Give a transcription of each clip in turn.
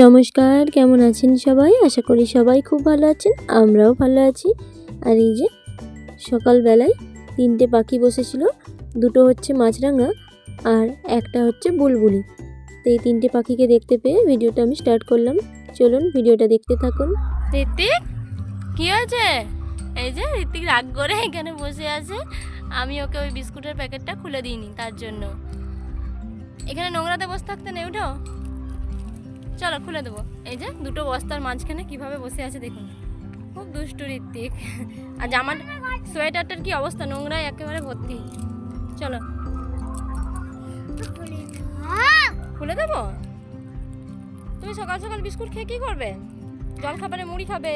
নমস্কার, কেমন আছেন সবাই? আশা করি সবাই খুব ভালো আছেন, আমরাও ভালো আছি। আর এই যে সকালবেলায় 3টে পাখি বসেছিল, দুটো হচ্ছে মাছরাঙা আর একটা হচ্ছে বুলবুলি। তো এই 3টে পাখিকে দেখতে পেয়ে ভিডিওটা আমি স্টার্ট করলাম। চলুন ভিডিওটা দেখতে থাকুন। ঋত্বিক, কি হয়েছে? এই যে ঋত্বিক রাগ করে এখানে বসে আছে। আমি ওকে ওই বিস্কুটের প্যাকেটটা খুলে দিইনি, তার জন্য। এখানে নোংরাতে বসে থাকতে নেই, উঠো, চলো খুলে দেবো। এই যে দুটো বস্তার মাঝখানে কিভাবে বসে আছে দেখুন, খুব দুষ্টু ঋত্বিক। আর জামার সোয়েটারটার কি অবস্থা, নোংরায় একেবারে ভর্তি। চলো খুলে দেবো। তুমি সকাল সকাল বিস্কুট খেয়ে কি করবে? জল খাবে না মুড়ি খাবে,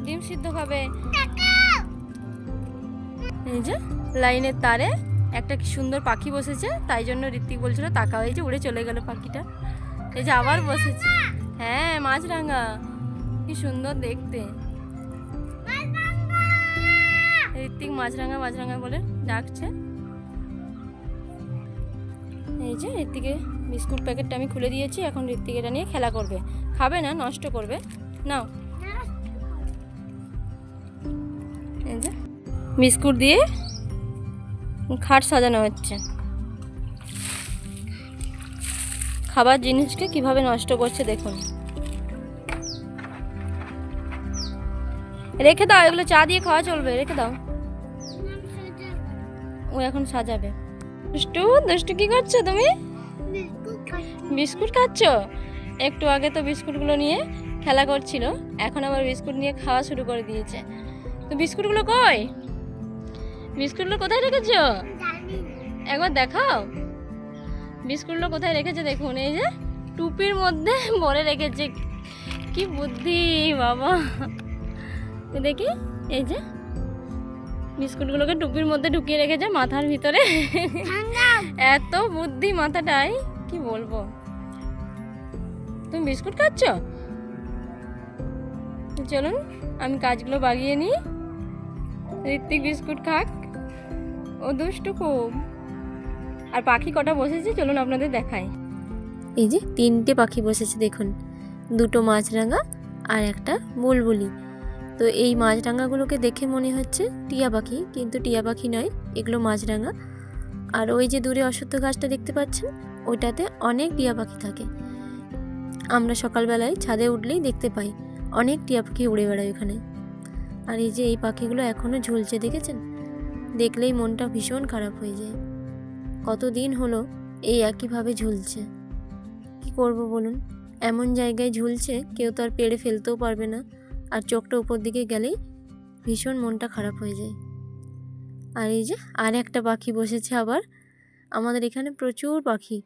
ডিম সিদ্ধ খাবে? এই যে লাইনের তারে একটা কি সুন্দর পাখি বসেছে, তাই জন্য ঋত্বিক বলছিল তাকাও। এই যে উড়ে চলে গেল পাখিটা। এই যে আবার বসেছে। হ্যাঁ, মাছরাঙা, কি সুন্দর দেখতে। ঋত্বিক মাছরাঙা মাছরাঙা বলে ডাকছে। এই যে ঋত্বিকে বিস্কুট প্যাকেটটা আমি খুলে দিয়েছি, এখন ঋত্বিক এটা নিয়ে খেলা করবে। খাবে না, নষ্ট করবে। নাও, এই যে বিস্কুট দিয়ে খাট সাজানো হচ্ছে। খাবার জিনিসকে কিভাবে নষ্ট করছে দেখুন। রেখে দাও, এগুলো চা দিয়ে খাওয়া চলবে, রেখে দাও। ও এখন সাজাবে। দুষ্টু দুষ্টু, কি করছো তুমি? বিস্কুট খাচ্ছ? একটু আগে তো বিস্কুটগুলো নিয়ে খেলা করছিল, এখন আবার বিস্কুট নিয়ে খাওয়া শুরু করে দিয়েছে। তো বিস্কুটগুলো কই? বিস্কুটগুলো কোথায় রেখেছো? একবার দেখাও বিস্কুটগুলো কোথায় রেখেছে। দেখুন, এই যে টুপির মধ্যে ভরে রেখেছে। কি বুদ্ধি বাবা, দেখি। এই যে বিস্কুটগুলোকে টুপির মধ্যে ঢুকিয়ে রেখেছে মাথার ভিতরে। এত বুদ্ধি মাথাটাই, কি বলবো। তুমি বিস্কুট খাচ্ছ? চলুন আমি কাজগুলো বাগিয়ে নিই, ঋত্বিক বিস্কুট খাক। ও দুষ্টু খুব। আর পাখি কটা বসেছে চলুন আপনাদের দেখাই। এই যে 3টে পাখি বসেছে দেখুন, দুটো মাছরাঙা আর একটা বুলবুলি। তো এই মাছরাঙাগুলোকে দেখে মনে হচ্ছে টিয়া পাখি, কিন্তু টিয়া পাখি নয়, এগুলো মাছরাঙা। আর ওই যে দূরে অশ্বত্থ গাছটা দেখতে পাচ্ছেন, ওইটাতে অনেক টিয়া পাখি থাকে। আমরা সকালবেলায় ছাদে উঠলেই দেখতে পাই অনেক টিয়া পাখি উড়ে বেড়ায় ওখানে। আর এই যে এই পাখিগুলো এখনও ঝুলছে, দেখেছেন? দেখলেই মনটা ভীষণ খারাপ হয়ে যায়। কতদিন হলো এই একইভাবে ঝুলছে। কি করব বলুন, এমন জায়গায় ঝুলছে কেউ তো আর পেড়ে ফেলতেও পারবে না, আর চোখটা উপর দিকে গেলেই ভীষণ মনটা খারাপ হয়ে যায়। আর এই যে আর একটা পাখি বসেছে আবার। আমাদের এখানে প্রচুর পাখি,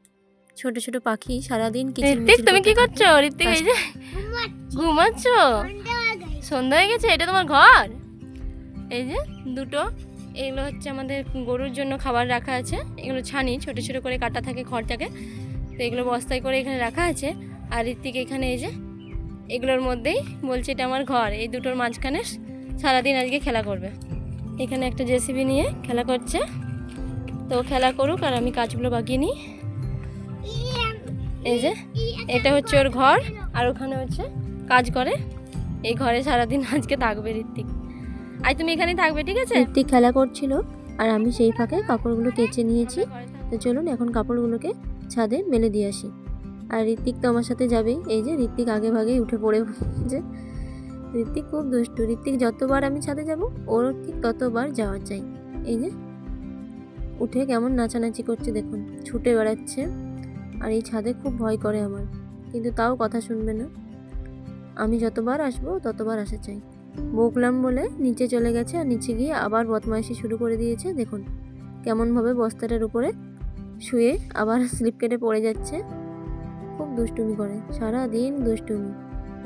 ছোট ছোট পাখি, সারাদিন ঋত্বিক তুমি কি করছো? ঋত্বিক এই যে ঘুমাচ্ছ? সন্ধ্যা হয়ে গেছে, এটা তোমার ঘর? এই যে দুটো, এগুলো হচ্ছে আমাদের গরুর জন্য খাবার রাখা আছে। এগুলো ছানি, ছোট ছোট করে কাটা থাকে খড়টাকে, তো এগুলো বস্তায় করে এখানে রাখা আছে। আর ঋত্বিক এখানে এই যে এগুলোর মধ্যেই বলছে এটা আমার ঘর। এই দুটোর মাঝখানে সারাদিন আজকে খেলা করবে। এখানে একটা জেসিবি নিয়ে খেলা করছে, তো খেলা করুক আর আমি কাজগুলো বাগিয়ে নিই। এই যে এটা হচ্ছে ওর ঘর, আর ওখানে হচ্ছে কাজ করে। এই ঘরে সারাদিন আজকে থাকবে ঋত্বিক। আজ তুমি এখানেই থাকবে, ঠিক আছে? ঋত্বিক খেলা করছিল আর আমি সেই ফাঁকে কাপড়গুলো কেচে নিয়েছি। তো চলুন এখন কাপড়গুলোকে ছাদে মেলে দিয়ে আসি। আর ঋত্বিক তো আমার সাথে যাবেই। এই যে ঋত্বিক আগে ভাগেই উঠে পড়ে যে ঋত্বিক খুব দুষ্টু। ঋত্বিক যতবার আমি ছাদে যাব ওর ঠিক ততবার যাওয়া চাই। এই যে উঠে কেমন নাচানাচি করছে দেখুন, ছুটে বেড়াচ্ছে। আর এই ছাদে খুব ভয় করে আমার, কিন্তু তাও কথা শুনবে না। আমি যতবার আসবো ততবার আসা চাই। বকলাম বলে নিচে চলে গেছে, আর নিচে গিয়ে আবার বদমাইশি শুরু করে দিয়েছে। দেখুন কেমনভাবে বস্তাটার উপরে শুয়ে আবার স্লিপ কেটে পড়ে যাচ্ছে। খুব দুষ্টুমি করে, সারা দিন দুষ্টুমি।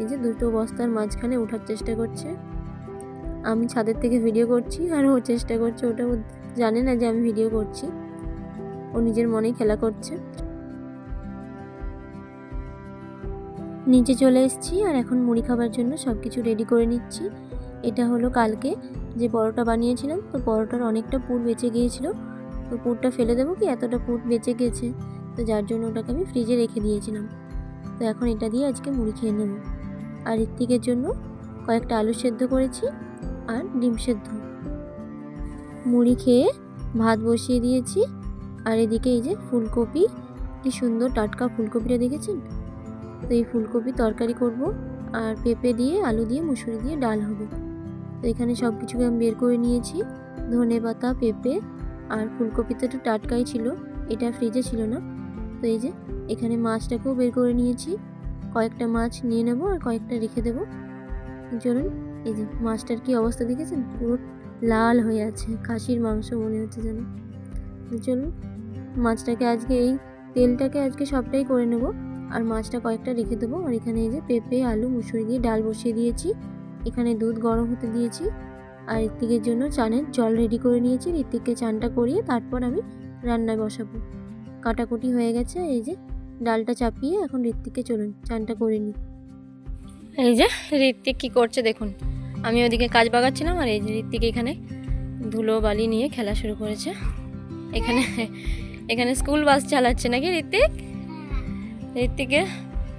এই যে দুটো বস্তার মাঝখানে ওঠার চেষ্টা করছে। আমি ছাদের থেকে ভিডিও করছি আর ও চেষ্টা করছে, ওটা ও জানে না যে আমি ভিডিও করছি। ও নিজের মনেই খেলা করছে। নিচে চলে এসেছি আর এখন মুড়ি খাবার জন্য সব কিছু রেডি করে নিচ্ছি। এটা হলো কালকে যে পরোটা বানিয়েছিলাম, তো পরোটার অনেকটা পুর বেঁচে গিয়েছিল। তো পুরটা ফেলে দেবো কি, এতটা পুর বেঁচে গেছে, তো যার জন্য ওটাকে আমি ফ্রিজে রেখে দিয়েছিলাম। তো এখন এটা দিয়ে আজকে মুড়ি খেয়ে নেব। আর ঋত্বিকের জন্য কয়েকটা আলু সেদ্ধ করেছি আর ডিম সেদ্ধ। মুড়ি খেয়ে ভাত বসিয়ে দিয়েছি। আর এদিকে এই যে ফুলকপি, কি সুন্দর টাটকা ফুলকপিটা দেখেছেন? তো এই ফুলকপি তরকারি করব, আর পেঁপে দিয়ে আলু দিয়ে মুসুরি দিয়ে ডাল হবে। তো এখানে সব কিছুকে আমি বের করে নিয়েছি, ধনেপাতা, পেঁপে আর ফুলকপি তো একটু টাটকাই ছিল, এটা ফ্রিজে ছিল না। তো এই যে এখানে মাছটাকেও বের করে নিয়েছি, কয়েকটা মাছ নিয়ে নেব আর কয়েকটা রেখে দেবো। চলুন, এই যে মাছটার কি অবস্থা দেখেছেন? পুরো লাল হয়ে আছে, খাসির মাংস মনে হচ্ছে যেন। চলুন, মাছটাকে আজকে এই তেলটাকে আজকে সবটাই করে নেব, আর মাছটা কয়েকটা রেখে দেবো। আর এখানে এই যে পেঁপে আলু মুসুরি দিয়ে ডাল বসিয়ে দিয়েছি, এখানে দুধ গরম হতে দিয়েছি, আর ঋত্বিকের জন্য চানের জল রেডি করে নিয়েছি। ঋত্বিককে চানটা করিয়ে তারপর আমি রান্নায় বসাবো। কাটাকুটি হয়ে গেছে, এই যে ডালটা চাপিয়ে এখন ঋত্বিককে চলুন চানটা করে নিই। এই যে ঋত্বিক কী করছে দেখুন, আমি ওদিকে কাজ বাগাচ্ছিলাম, আর এই যে ঋত্বিক এখানে ধুলো বালি নিয়ে খেলা শুরু করেছে। এখানে এখানে স্কুল বাস চালাচ্ছে নাকি ঋত্বিক? ঋত্বিকের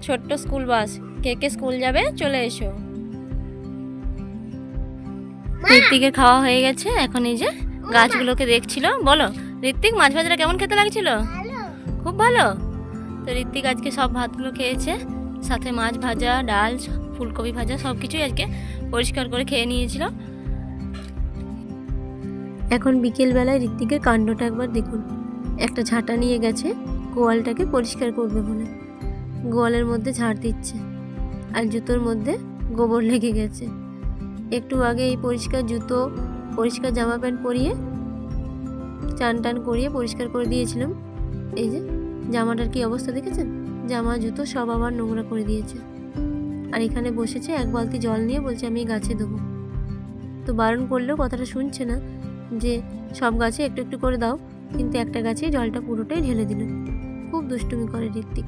ছোট্ট স্কুল বাস। কে কে স্কুল যাবে চলে এসো। ঋত্বিকের খাওয়া হয়ে গেছে, এখন এই যে গাছগুলোকে দেখছিল। বলো ঋত্বিক, মাছ ভাজাটা কেমন খেতে লাগছিল? খুব ভালো। তো ঋত্বিক আজকে সব ভাতগুলো খেয়েছে, সাথে মাছ ভাজা, ডাল, ফুলকপি ভাজা সব কিছুই আজকে পরিষ্কার করে খেয়ে নিয়েছিল। এখন বিকেলবেলায় ঋত্বিকের কাণ্ডটা একবার দেখুন। একটা ঝাঁটা নিয়ে গেছে গোয়ালটাকে পরিষ্কার করবে বলে, গোয়ালের মধ্যে ঝাড় দিচ্ছে, আর জুতোর মধ্যে গোবর লেগে গেছে। একটু আগে এই পরিষ্কার জুতো, পরিষ্কার জামা প্যান্ট পরিয়ে চান টান করিয়ে পরিষ্কার করে দিয়েছিলাম। এই যে জামাটার কি অবস্থা দেখেছেন? জামা জুতো সব আবার নোংরা করে দিয়েছে। আর এখানে বসেছে এক বালতি জল নিয়ে, বলছে আমি গাছে দেবো। তো বারণ করলেও কথাটা শুনছে না, যে সব গাছে একটু একটু করে দাও, কিন্তু একটা গাছে জলটা পুরোটাই ঢেলে দিল। খুব দুষ্টুমি করে ঋত্বিক।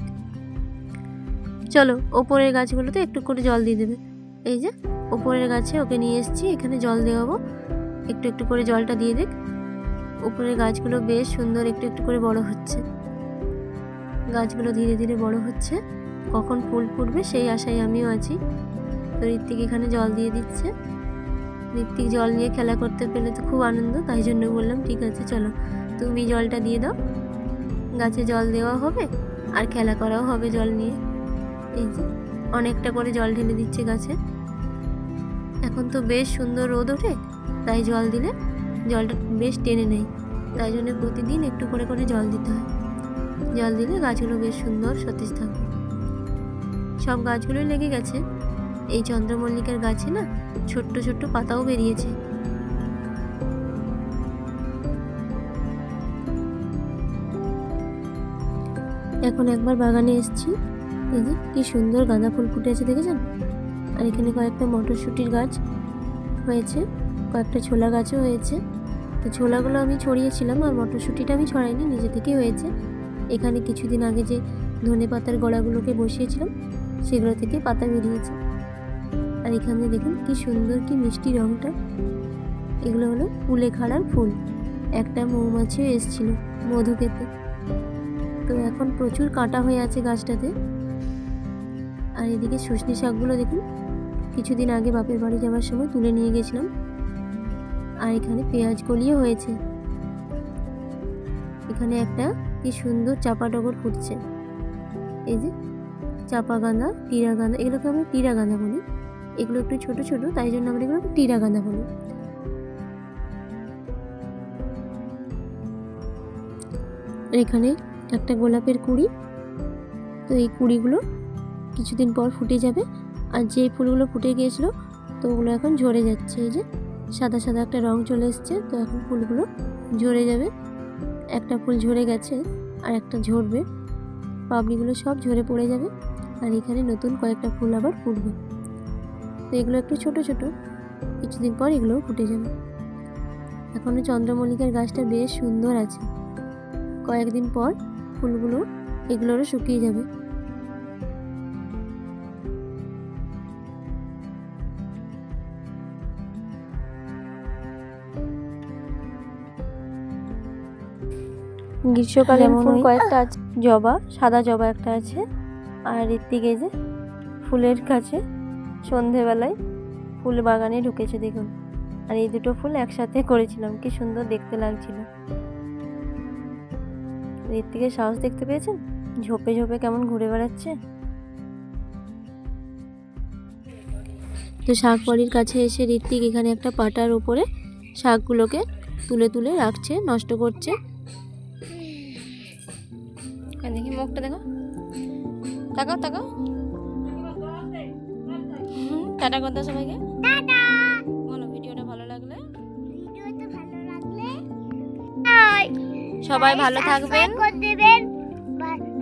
চলো ওপরের গাছগুলোতে একটু করে জল দিয়ে দেবে। এই যে ওপরের গাছে ওকে নিয়ে এসেছি, এখানে জল দেওয়াবো, একটু একটু করে জলটা দিয়ে দেখ। উপরের গাছগুলো বেশ সুন্দর একটু একটু করে বড় হচ্ছে, গাছগুলো ধীরে ধীরে বড় হচ্ছে, কখন ফুল ফুটবে সেই আশায় আমিও আছি। তো ঋত্বিক এখানে জল দিয়ে দিচ্ছে। ঋত্বিক জল নিয়ে খেলা করতে পেলে তো খুব আনন্দ, তাই জন্য বললাম ঠিক আছে চলো তুমি জলটা দিয়ে দাও, গাছে জল দেওয়া হবে আর খেলা করাও হবে জল নিয়ে। এই যে অনেকটা করে জল ঢেলে দিচ্ছে গাছে। এখন তো বেশ সুন্দর রোদ ওঠে, তাই জল দিলে জলটা বেশ টেনে নেয়, তাই জন্য প্রতিদিন একটু করে করে জল দিতে হয়। জল দিলে গাছগুলো বেশ সুন্দর সতেজ থাকবে। সব গাছগুলোই লেগে গেছে। এই চন্দ্রমল্লিকার গাছে না ছোট্ট ছোট্ট পাতাও বেরিয়েছে। এখন একবার বাগানে এসেছি, এই যে কি সুন্দর গাঁদা ফুল ফুটে আছে দেখেছেন? আর এখানে কয়েকটা মটরশুঁটির গাছ হয়েছে, কয়েকটা ছোলা গাছও হয়েছে। তো ছোলাগুলো আমি ছড়িয়েছিলাম, আর মটরশুঁটিটা আমি ছড়াইনি, নিজে থেকেই হয়েছে। এখানে কিছুদিন আগে যে ধনে পাতার গোড়াগুলোকে বসিয়েছিলাম, সেগুলো থেকে পাতা বেরিয়েছে। আর এখানে দেখুন কি সুন্দর, কি মিষ্টি রঙটা। এগুলো হলো কুলেখাড়ার ফুল। একটা মৌমাছিও এসেছিল মধু খেতে। তো এখন প্রচুর কাঁটা হয়ে আছে গাছটাতে। আর এদিকে সজনে শাকগুলো দেখুন, কিছুদিন আগে বাপের বাড়ি যাওয়ার সময় তুলে নিয়ে গেছিলাম। আর এখানে পেঁয়াজ কলিও হয়েছে। এখানে একটা কি সুন্দর চাপা ডগর ফুটছে। এই যে চাপা গাঁদা, টিরা গাঁদা, এগুলোকে আমরা টিরা গাঁদা বলি। এগুলো একটু ছোট ছোট, তাই জন্য আমরা এগুলোকে টিরা গাঁদা বলি। এখানে একটা গোলাপের কুঁড়ি। তো এই কুঁড়িগুলো কিছুদিন পর ফুটে যাবে, আর যে ফুলগুলো ফুটে গিয়েছিল তো ওগুলো এখন ঝরে যাচ্ছে। এই যে সাদা সাদা একটা রং চলে এসছে, তো এখন ফুলগুলো ঝরে যাবে। একটা ফুল ঝরে গেছে, আর একটা ঝরবে, পাপড়িগুলো সব ঝরে পড়ে যাবে। আর এখানে নতুন কয়েকটা ফুল আবার ফুটবে। তো এগুলো একটু ছোট ছোট, কিছুদিন পর এগুলোও ফুটে যাবে। এখনও চন্দ্রমল্লিকার গাছটা বেশ সুন্দর আছে, কয়েকদিন পর ফুলগুলো এগুলোরও শুকিয়ে যাবে। গ্রীষ্মকালীন ফুল কয়েকটা আছে, জবা, সাদা জবা একটা আছে, আর ঋত্বিক এই যে ফুলের কাছে সন্ধেবেলায় ফুল বাগানে ঢুকেছে দেখুন। আর এই দুটো ফুল একসাথে করেছিলাম, কি সুন্দর দেখতে লাগছিল। ঋত্বিকের সাহস দেখতে পেয়েছেন, ঝোপে ঝোপে কেমন ঘুরে বেড়াচ্ছে। তো শাক বাড়ির কাছে এসে ঋত্বিক এখানে একটা পাটার উপরে শাকগুলোকে তুলে তুলে রাখছে, নষ্ট করছে। দেখি মুখটা দেখো, তাকাও তাকাও। টাটা করতে সবাইকে, বলো ভিডিওটা ভালো লাগলে সবাই ভালো থাকবেন,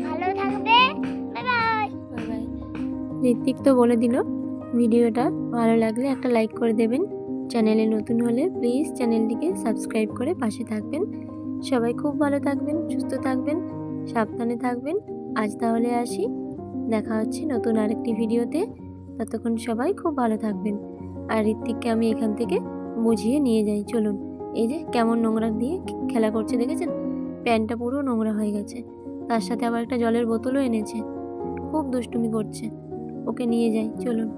ভালো থাকবে, bye bye. Bye bye. Ritwik তো বলে দিল ভিডিওটা ভালো লাগলে একটা লাইক করে দেবেন, চ্যানেলে নতুন হলে প্লিজ চ্যানেলটিকে সাবস্ক্রাইব করে পাশে থাকবেন। সবাই খুব ভালো থাকবেন, সুস্থ থাকবেন, সাবধানে থাকবেন। আজ তাহলে আসি, দেখা হচ্ছে নতুন আরেকটি ভিডিওতে। ততক্ষণ সবাই খুব ভালো থাকবেন। আর ঋত্বিককে আমি এখান থেকে বুঝিয়ে নিয়ে যাই, চলুন। এই যে কেমন নোংরা দিয়ে খেলা করছে দেখেছেন, প্যান্টটা পুরো নোংরা হয়ে গেছে, তার সাথে আবার একটা জলের বোতলও এনেছে, খুব দুষ্টুমি করছে। ওকে নিয়ে যাই, চলুন।